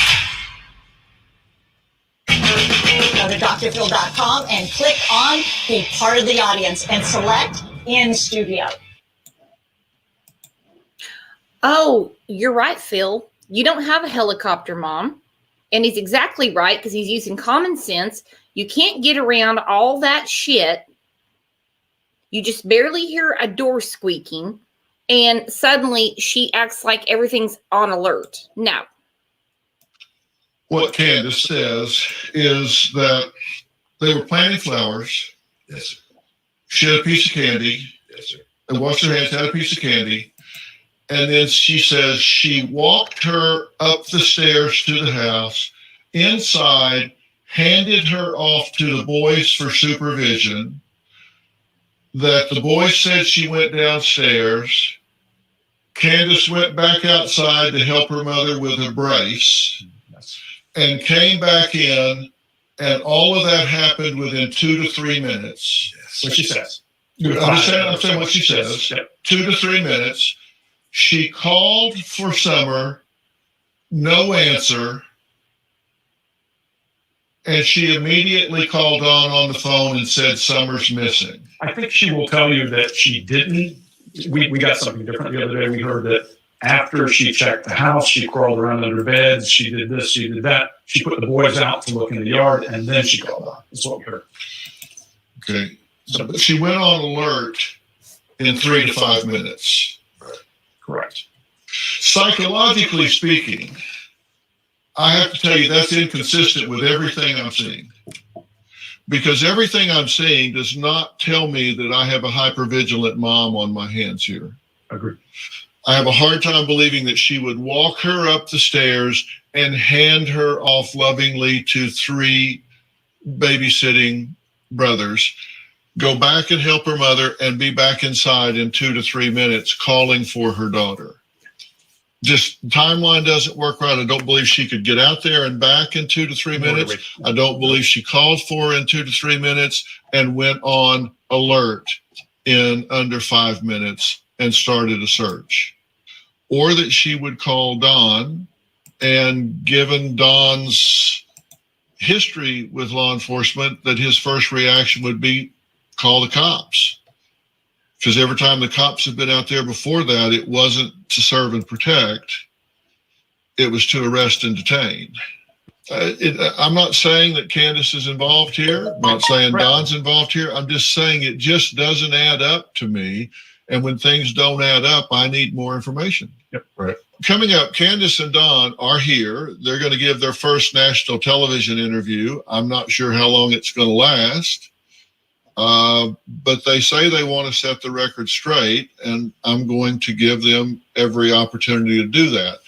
Go to drphil.com and click on Be Part of the Audience and select In Studio. Oh, you're right, Phil. You don't have a helicopter mom. And he's exactly right because he's using common sense. You can't get around all that shit. You just barely hear a door squeaking, and suddenly she acts like everything's on alert. No. What Candace says is that they were planting flowers Yes, sir. She had a piece of candy. Yes, sir. And washed her hands, had a piece of candy. And then she says she walked her up the stairs to the house, inside, handed her off to the boys for supervision, that the boys said she went downstairs. Candace went back outside to help her mother with a brace and came back in, and all of that happened within 2 to 3 minutes. What she says. I'm saying what she says. 2 to 3 minutes. She called for Summer, no answer, and she immediately called Dawn on the phone and said Summer's missing. I think she will tell you that she didn't. We got something different the other day. We heard that after she checked the house, she crawled around under beds, she did this, she did that. She put the boys out to look in the yard, and then she called on. That's what we heard. Okay. So she went on alert in 3 to 5 minutes. Correct. Psychologically speaking, I have to tell you that's inconsistent with everything I'm seeing. Because everything I'm seeing does not tell me that I have a hypervigilant mom on my hands here. Agreed. I have a hard time believing that she would walk her up the stairs and hand her off lovingly to 3 babysitting brothers, go back and help her mother, and be back inside in 2 to 3 minutes calling for her daughter. Just timeline doesn't work right. I don't believe she could get out there and back in 2 to 3 minutes. I don't believe she called for her in 2 to 3 minutes and went on alert in under 5 minutes and started a search. Or that she would call Don, and given Don's history with law enforcement, that his first reaction would be call the cops. Because every time the cops have been out there before that, it wasn't to serve and protect. It was to arrest and detain. I'm not saying that Candace is involved here. I'm not saying Don's involved here. I'm just saying it just doesn't add up to me. And when things don't add up, I need more information. Yep. Right. Coming up, Candace and Don are here. They're going to give their first national television interview. I'm not sure how long it's going to last. But they say they want to set the record straight, and I'm going to give them every opportunity to do that.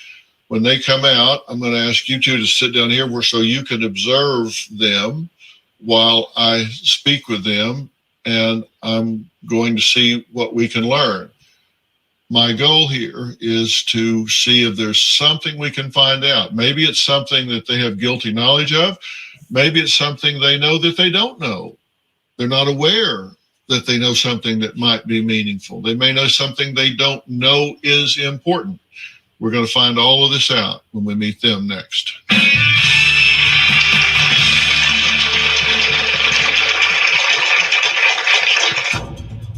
When they come out, I'm going to ask you two to sit down here so you can observe them while I speak with them, and I'm going to see what we can learn. My goal here is to see if there's something we can find out. Maybe it's something that they have guilty knowledge of. Maybe it's something they know that they don't know. They're not aware that they know something that might be meaningful. They may know something they don't know is important. We're going to find all of this out when we meet them next.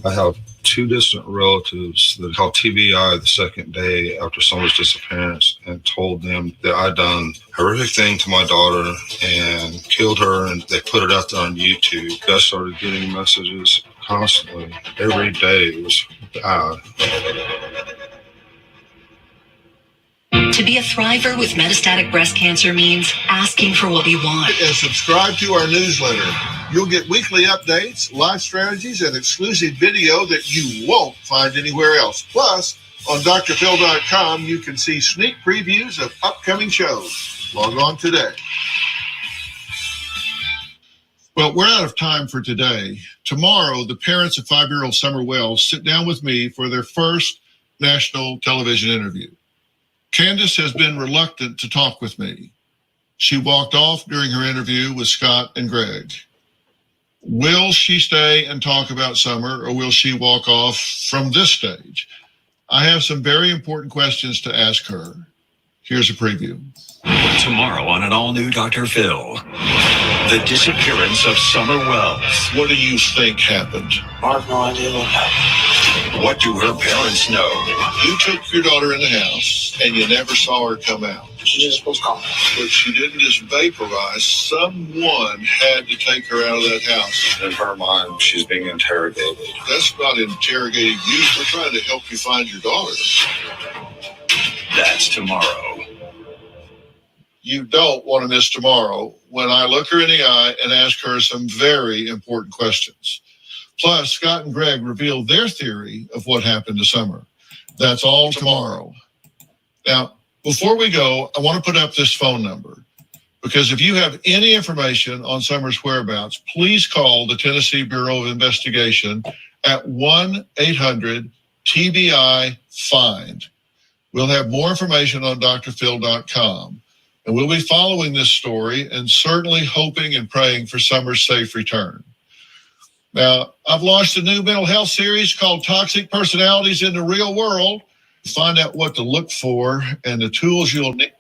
I have 2 distant relatives that called TBI the second day after Summer's disappearance and told them that I'd done a horrific thing to my daughter and killed her, and they put it out there on YouTube. I started getting messages constantly. Every day it was bad. To be a thriver with metastatic breast cancer means asking for what we want. And subscribe to our newsletter. You'll get weekly updates, live strategies, and exclusive video that you won't find anywhere else. Plus, on drphil.com, you can see sneak previews of upcoming shows. Log on today. Well, we're out of time for today. Tomorrow, the parents of 5-year-old Summer Wells sit down with me for their first national television interview. Candace has been reluctant to talk with me. She walked off during her interview with Scott and Greg. Will she stay and talk about Summer, or will she walk off from this stage? I have some very important questions to ask her. Here's a preview. Tomorrow on an all-new Dr. Phil, the disappearance of Summer Wells. What do you think happened? I have no idea what happened. What do her parents know? You took your daughter in the house, and you never saw her come out. She just was gone. But she didn't just vaporize. Someone had to take her out of that house. In her mind, she's being interrogated. That's not interrogating you. We're trying to help you find your daughter. That's tomorrow. You don't want to miss tomorrow when I look her in the eye and ask her some very important questions. Plus, Scott and Greg reveal their theory of what happened to Summer. That's all tomorrow. Now, before we go, I want to put up this phone number, because if you have any information on Summer's whereabouts, please call the Tennessee Bureau of Investigation at 1-800-TBI-FIND. We'll have more information on drphil.com, and we'll be following this story and certainly hoping and praying for Summer's safe return. Now, I've launched a new mental health series called Toxic Personalities in the Real World. Find out what to look for and the tools you'll need.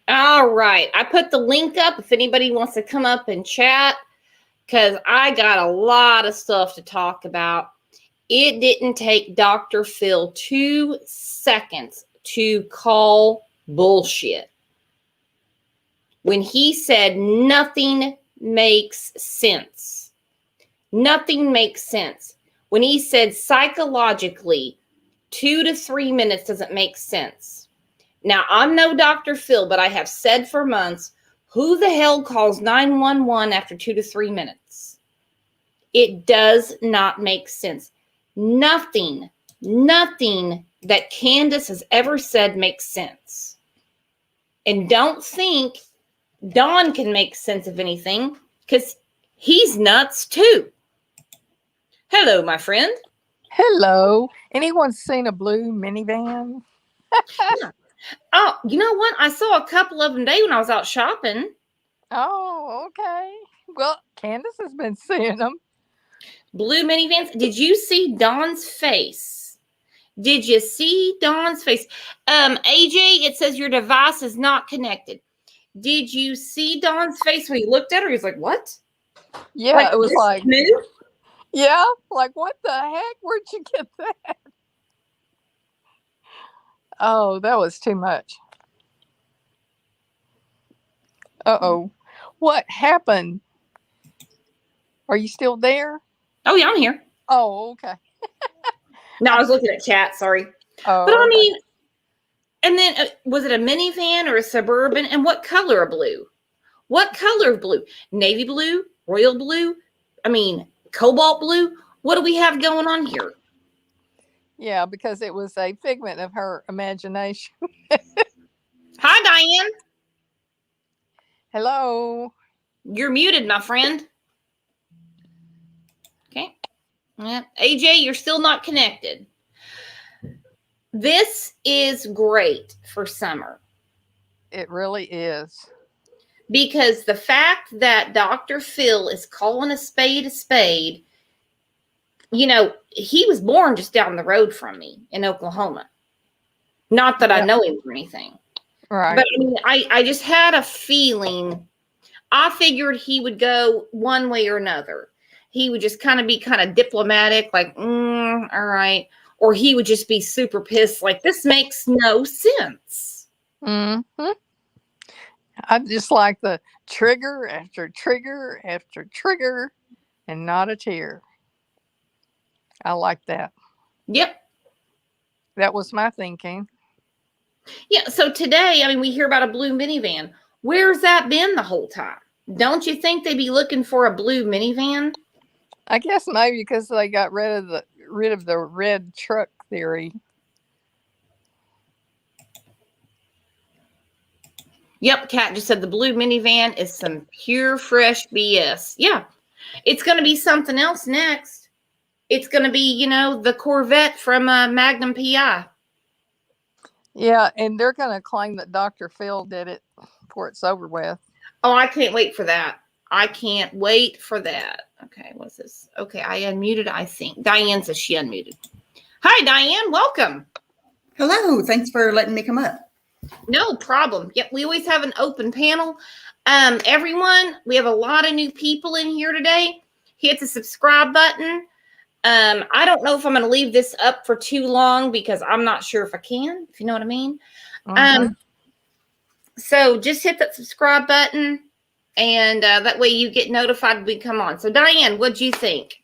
All right. I put the link up if anybody wants to come up and chat, because I got a lot of stuff to talk about. It didn't take Dr. Phil 2 seconds to call bullshit when he said nothing makes sense. Nothing makes sense. When he said psychologically 2 to 3 minutes doesn't make sense. Now, I'm no Dr. Phil, but I have said for months, who the hell calls 911 after 2 to 3 minutes? It does not make sense. Nothing that Candace has ever said makes sense. And don't think Don can make sense of anything, because he's nuts too. Hello, my friend. Hello. Anyone seen a blue minivan? Yeah. Oh, you know what? I saw a couple of them today when I was out shopping. Oh, okay. Well, Candace has been seeing them. Blue minivans. Did you see Dawn's face? Did you see Dawn's face? AJ, it says your device is not connected. Did you see Dawn's face when he looked at her? He was like, what? Yeah, like, it was like, new? Yeah, like what the heck? Where'd you get that? Oh, that was too much. Uh-oh. What happened? Are you still there? Oh, yeah, I'm here. Oh, okay. No, I was looking at chat. Sorry. Oh, but I okay. mean, and then was it a minivan or a Suburban? And what color of blue? What color of blue? Navy blue? Royal blue? I mean, cobalt blue? What do we have going on here? Yeah, because it was a figment of her imagination. Hi, Diane. Hello. You're muted, my friend. Okay. Yeah. AJ, you're still not connected. This is great for Summer. It really is. Because the fact that Dr. Phil is calling a spade, you know, he was born just down the road from me in Oklahoma. Not that I know him or anything. Right. But I mean, I just had a feeling. I figured he would go one way or another. He would just be diplomatic, like, all right. Or he would just be super pissed, like, this makes no sense. Mm-hmm. I just like the trigger after trigger after trigger and not a tear. I like that. Yep. That was my thinking. Yeah. So today, I mean, we hear about a blue minivan. Where's that been the whole time? Don't you think they'd be looking for a blue minivan? I guess maybe because they got rid of the red truck theory. Yep, Kat just said the blue minivan is some pure fresh BS. Yeah. It's going to be something else next. It's going to be, you know, the Corvette from Magnum PI. Yeah, and they're going to claim that Dr. Phil did it before it's over with. Oh, I can't wait for that. I can't wait for that. Okay, what's this? Okay, I unmuted, I think. Diane says she unmuted. Hi, Diane. Welcome. Hello. Thanks for letting me come up. No problem. Yep, we always have an open panel. Everyone, we have a lot of new people in here today. Hit the subscribe button. I don't know if I'm going to leave this up for too long because I'm not sure if I can, if you know what I mean. So just hit that subscribe button, and that way you get notified when we come on. So Diane, what'd you think?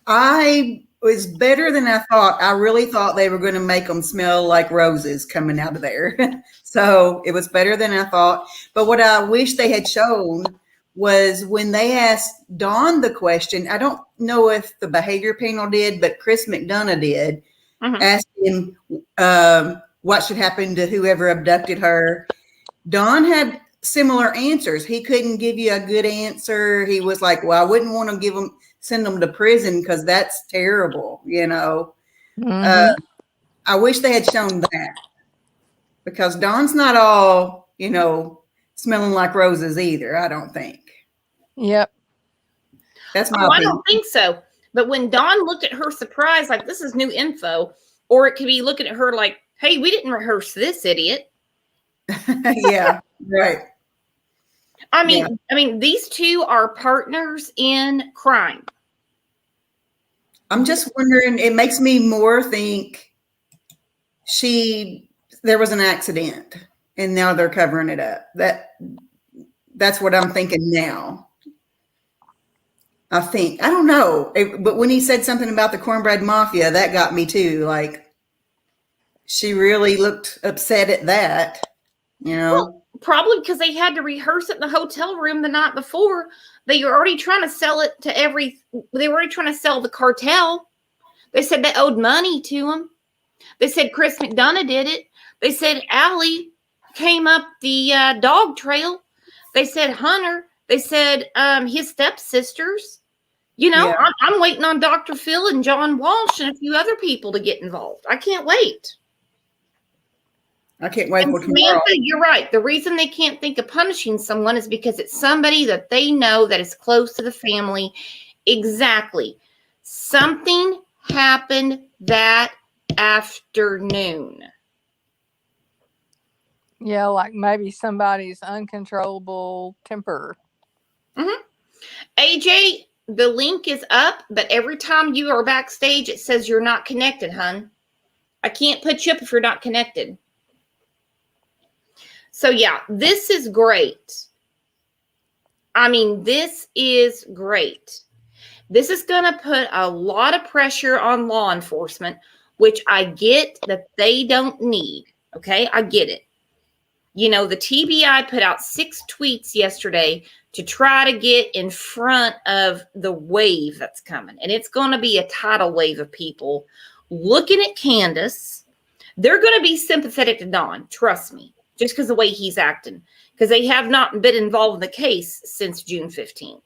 I was better than I thought. I really thought they were going to make them smell like roses coming out of there. So it was better than I thought. But what I wish they had shown was when they asked Dawn the question. I don't know if the behavior panel did, but Chris McDonough did. Asked him what should happen to whoever abducted her. Dawn had similar answers. He couldn't give you a good answer. He was like, well, I wouldn't want to send them to prison because that's terrible, you know. I wish they had shown that, because Dawn's not all, you know, smelling like roses either, I don't think. Yep. That's my I opinion. don't think so. But when Dawn looked at her surprised, like, this is new info, or it could be looking at her like, hey, we didn't rehearse this, idiot. Yeah, right. I mean, these two are partners in crime. I'm just wondering, it makes me more think there was an accident and now they're covering it up. That's what I'm thinking now. I don't know. But when he said something about the Cornbread Mafia, that got me too. Like, she really looked upset at that, you know? Well, probably because they had to rehearse it in the hotel room the night before. They were already trying to sell it to they were already trying to sell the cartel. They said they owed money to him. They said Chris McDonough did it. They said Allie came up the dog trail. They said Hunter. They said his stepsisters. You know, Yeah. I'm waiting on Dr. Phil and John Walsh and a few other people to get involved. I can't wait. I can't wait And for tomorrow. Samantha, you're right. The reason they can't think of punishing someone is because it's somebody that they know that is close to the family. Exactly. Something happened that afternoon. Yeah, like maybe somebody's uncontrollable temper. AJ, the link is up, but every time you are backstage, it says you're not connected, hun. I can't put you up if you're not connected. So yeah, this is great. I mean, this is great. This is going to put a lot of pressure on law enforcement, which I get that they don't need. Okay, I get it. You know, the TBI put out 6 tweets yesterday to try to get in front of the wave that's coming. And it's going to be a tidal wave of people looking at Candace. They're going to be sympathetic to Don, trust me, just because of the way he's acting, because they have not been involved in the case since June 15th.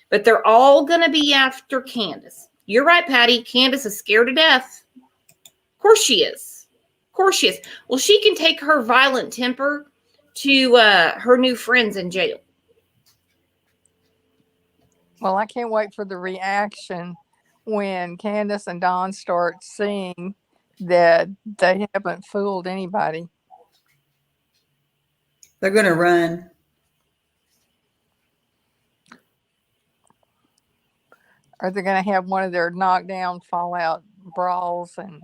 But they're all going to be after Candace. You're right, Patty. Candace is scared to death. Of course she is. Of course she is. Well, she can take her violent temper to her new friends in jail. Well, I can't wait for the reaction when Candace and Don start seeing that they haven't fooled anybody. They're going to run. Or they're going to have one of their knockdown, fallout brawls and,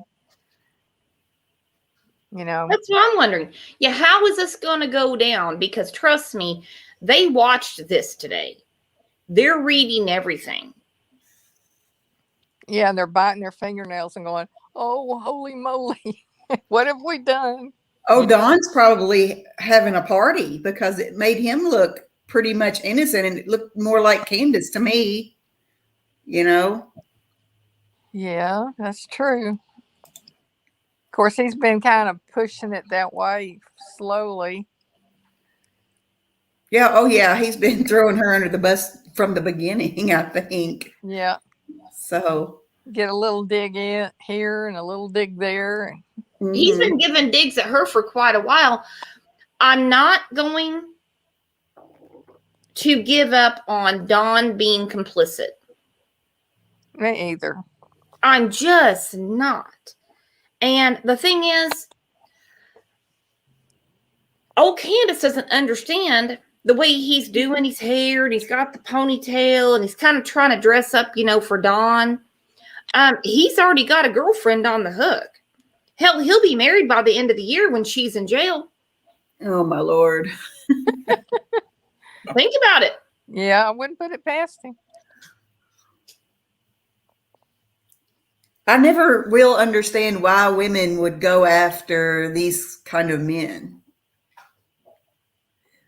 you know. That's what I'm wondering. Yeah, how is this going to go down? Because trust me, they watched this today. They're reading everything. Yeah, and they're biting their fingernails and going, oh, holy moly, what have we done? Oh, Don's probably having a party because it made him look pretty much innocent, and it looked more like Candace to me, you know? Yeah, that's true. Of course, he's been kind of pushing it that way slowly. Yeah. Oh, yeah. He's been throwing her under the bus from the beginning, I think. Yeah. So get a little dig in here and a little dig there. He's been giving digs at her for quite a while. I'm not going to give up on Don being complicit. Me either. I'm just not. And the thing is, old Candace doesn't understand the way he's doing his hair, and he's got the ponytail, and he's kind of trying to dress up, you know, for Dawn. He's already got a girlfriend on the hook. Hell, he'll be married by the end of the year when she's in jail. Oh, my Lord. Think about it. Yeah, I wouldn't put it past him. I never will understand why women would go after these kind of men.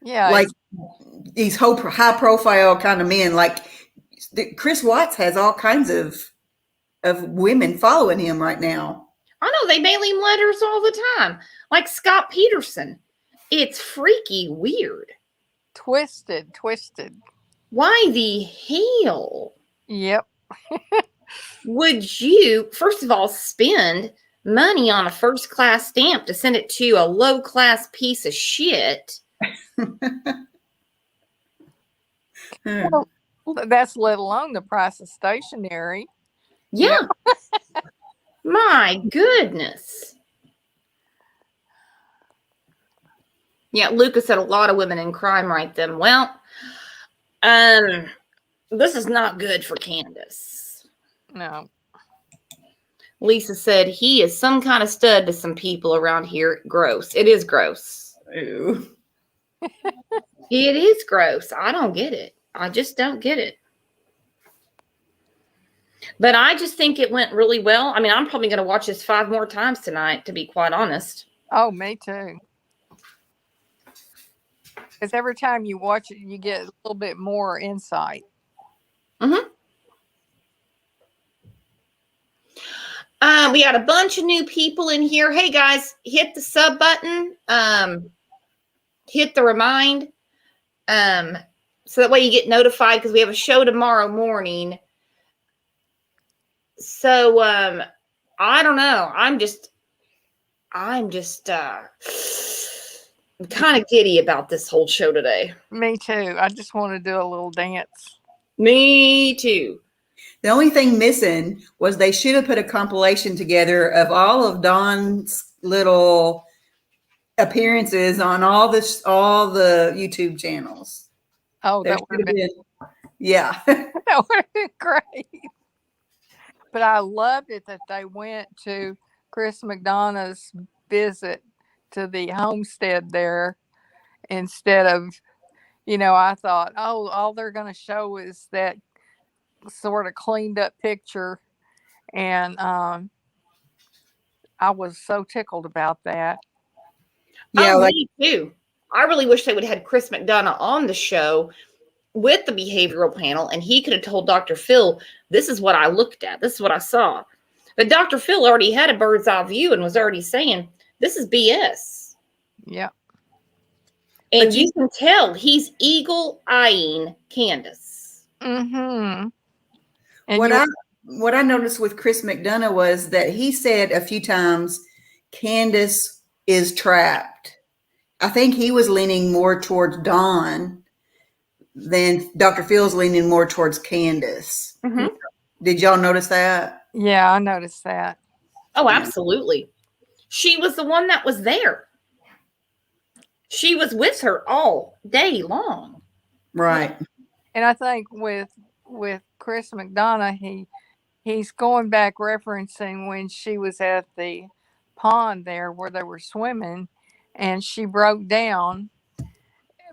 Yeah. Like these high profile kind of men. Like Chris Watts has all kinds of women following him right now. I know, they mail him letters all the time. Like Scott Peterson. It's freaky weird. Twisted. Why the hell? Yep. Would you, first of all, spend money on a first class stamp to send it to a low class piece of shit? Well, that's let alone the price of stationery. Yeah. My goodness. Yeah, Lucas said a lot of women in crime write them. Well, this is not good for Candace. No. Lisa said he is some kind of stud to some people around here. Gross. It is gross. Ew. It is gross. I don't get it. I just don't get it. But I just think it went really well. I mean, I'm probably going to watch this 5 more times tonight, to be quite honest. Oh, me too. Because every time you watch it, you get a little bit more insight. Mm-hmm. We got a bunch of new people in here. Hey guys, hit the sub button. Hit the remind. So that way you get notified, because we have a show tomorrow morning. So I don't know. I'm kind of giddy about this whole show today. Me too. I just want to do a little dance. Me too. The only thing missing was they should have put a compilation together of all of Dawn's little appearances on all the YouTube channels. Oh, that would have been, yeah. that would have been great. But I loved it that they went to Chris McDonough's visit to the homestead there instead of, I thought, oh, all they're going to show is that sort of cleaned up picture. And I was so tickled about that. Yeah, me too. I really wish they would have had Chris McDonough on the show with the behavioral panel, and he could have told Dr. Phil, this is what I looked at. This is what I saw. But Dr. Phil already had a bird's eye view and was already saying, this is BS. Yeah. And you can tell he's eagle-eyeing Candace. Mm-hmm. And what I noticed with Chris McDonough was that he said a few times, Candace is trapped. I think he was leaning more towards Dawn than Dr. Phil's leaning more towards Candace. Mm-hmm. Did y'all notice that? Yeah, I noticed that. Oh, absolutely. She was the one that was there. She was with her all day long. Right. And I think with Chris McDonough, he's going back referencing when she was at the pond there where they were swimming and she broke down,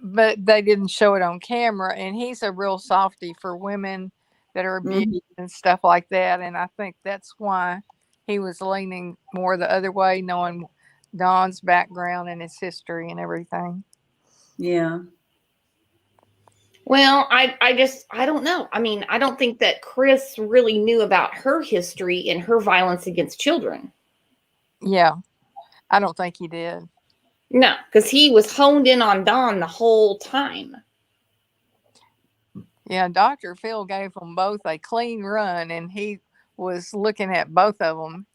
but they didn't show it on camera. And he's a real softy for women that are abused and stuff like that. And I think that's why he was leaning more the other way, knowing Dawn's background and his history and everything. Yeah. Well, I don't know. I mean, I don't think that Chris really knew about her history and her violence against children. Yeah. I don't think he did. No, because he was honed in on Dawn the whole time. Yeah, Dr. Phil gave them both a clean run, and he was looking at both of them,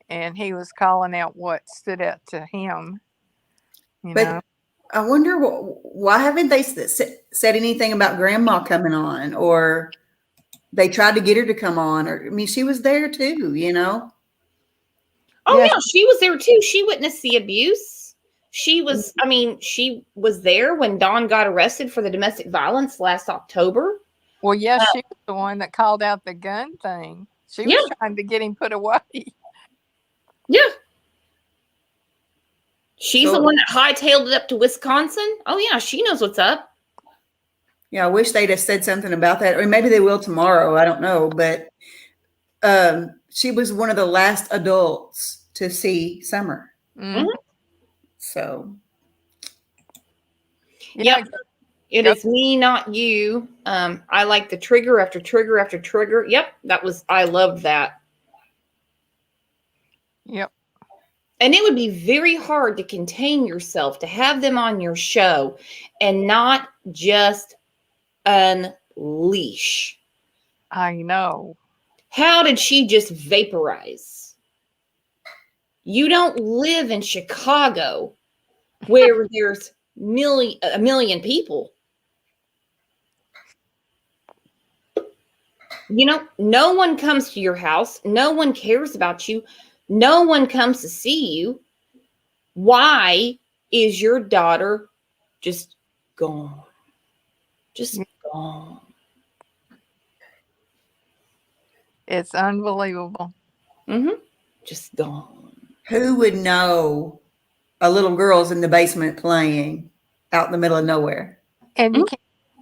and he was calling out what stood out to him. But I wonder why haven't they said anything about Grandma coming on, or they tried to get her to come on, or I mean, she was there too, Oh yeah, she was there too. She witnessed the abuse. She was, she was there when Dawn got arrested for the domestic violence last October. Well, yeah, she was the one that called out the gun thing. She was trying to get him put away. Yeah. She's the one that hightailed it up to Wisconsin. Oh yeah, she knows what's up. Yeah, I wish they'd have said something about that, or maybe they will tomorrow. I don't know, but she was one of the last adults to see Summer. Mm-hmm. So, yeah, It is me, not you. I like the trigger after trigger after trigger. Yep, I loved that. Yep. And it would be very hard to contain yourself, to have them on your show and not just unleash. I know. How did she just vaporize? You don't live in Chicago where there's a million people. You know, no one comes to your house. No one cares about you. No one comes to see you. Why is your daughter just gone? Just gone. It's unbelievable. Just gone. Who would know a little girl's in the basement playing out in the middle of nowhere? And you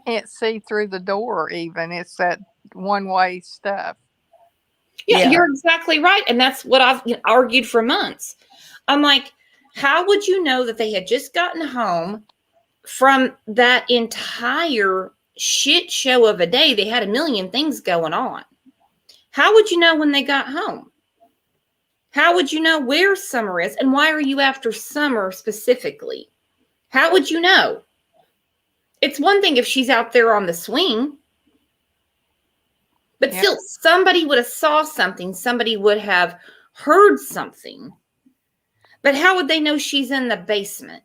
can't see through the door even. It's that one-way stuff. Yeah, you're exactly right. And that's what I've argued for months. I'm like, how would you know that they had just gotten home from that entire shit show of a day? They had a million things going on. How would you know when they got home? How would you know where Summer is? And why are you after Summer specifically? How would you know? It's one thing if she's out there on the swing. But still, somebody would have saw something. Somebody would have heard something. But how would they know she's in the basement?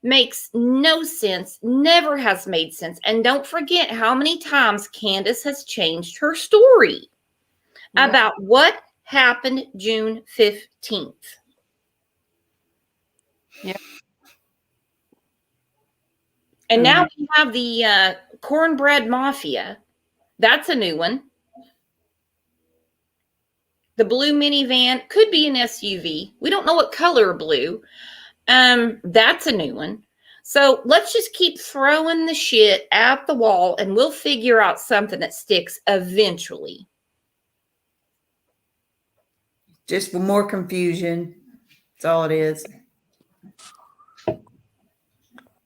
Makes no sense. Never has made sense. And don't forget how many times Candace has changed her story about what happened June 15th. Yeah. And now we have the Cornbread Mafia. That's a new one. The blue minivan could be an SUV. We don't know what color blue. That's a new one. So let's just keep throwing the shit at the wall and we'll figure out something that sticks eventually. Just for more confusion. That's all it is.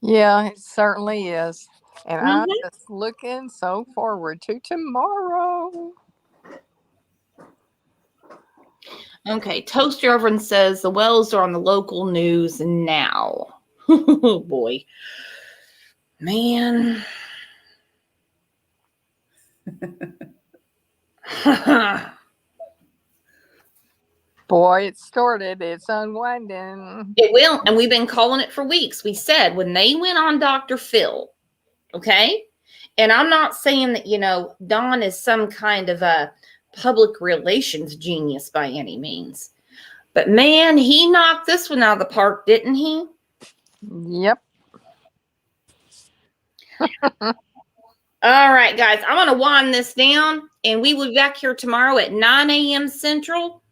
Yeah, it certainly is. And I'm just looking so forward to tomorrow. Okay, Toaster Oven says the Wells are on the local news now. Oh, boy. Man. Boy, it started. It's unwinding. It will. And we've been calling it for weeks. We said when they went on Dr. Phil, okay? And I'm not saying that, Don is some kind of a public relations genius by any means. But man, he knocked this one out of the park, didn't he? Yep. All right, guys, I'm going to wind this down and we will be back here tomorrow at 9 a.m. Central.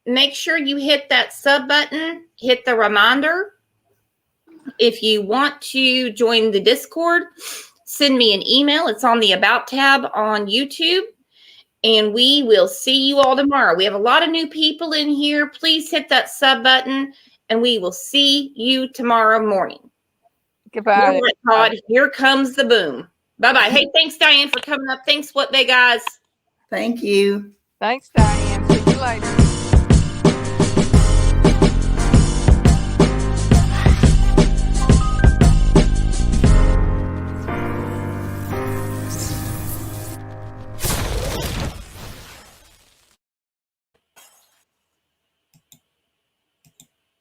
Make sure you hit that sub button, hit the reminder. If you want to join the Discord, send me an email. It's on the About tab on YouTube. And we will see you all tomorrow. We have a lot of new people in here. Please hit that sub button and we will see you tomorrow morning. Goodbye. Todd, here comes the boom. Bye-bye. Hey, thanks, Diane, for coming up. Thanks, What They Guys. Thank you. Thanks, Diane. See you later.